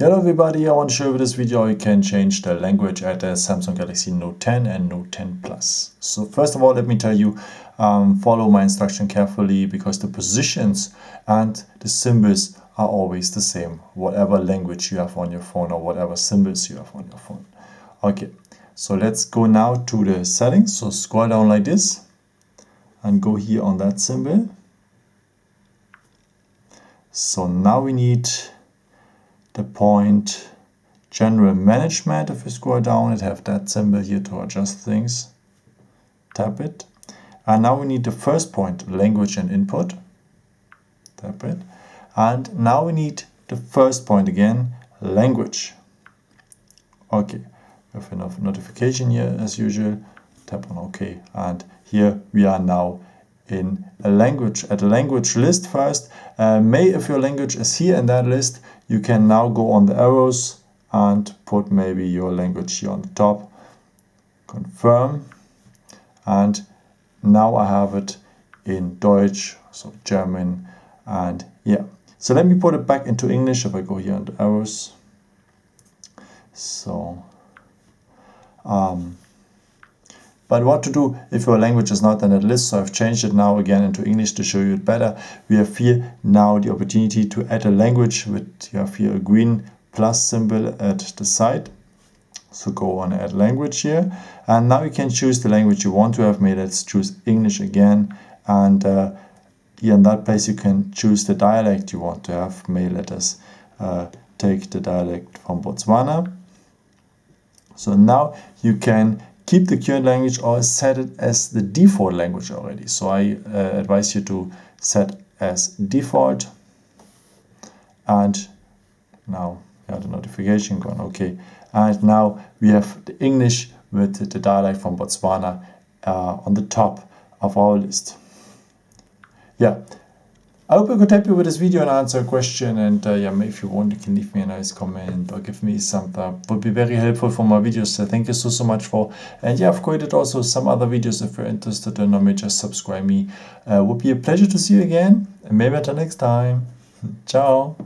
Hello everybody, I want to show you with this video how you can change the language at the Samsung Galaxy Note 10 and Note 10 Plus. So first of all, let me tell you, follow my instruction carefully because the positions and the symbols are always the same, whatever language you have on your phone or whatever symbols you have on your phone. Okay, so let's go now to the settings. So scroll down like this and go here on that symbol. So now we need the point general management. If you scroll down, it have that symbol here to adjust things. Tap it. And now we need the first point, language and input. Tap it. And now we need the first point again, language. Okay, we have enough notification here as usual. Tap on OK. And here we are now in a language, at a language list first. If your language is here in that list, you can now go on the arrows and put maybe your language here on the top. Confirm. And now I have it in Deutsch, so German, and yeah. So let me put it back into English if I go here on the arrows. So, but what to do if your language is not in that list? So I've changed it now again into English to show you it better. We have here now the opportunity to add a language with, you have here a green plus symbol at the side. So go on add language here. And now you can choose the language you want to have made. Let's choose English again. And here in that place you can choose the dialect you want to have made. Let us take the dialect from Botswana. So now you can keep the current language or set it as the default language already. So I advise you to set as default. And now the notification gone, okay. And now we have the English with the dialect from Botswana on the top of our list. Yeah. I hope I could help you with this video and answer a question, and if you want, you can leave me a nice comment or give me a thumbs up. Would be very helpful for my videos, so thank you so much for. And yeah, I've created also some other videos if you're interested in, or maybe just subscribe me. Would be a pleasure to see you again, and maybe until next time. Ciao.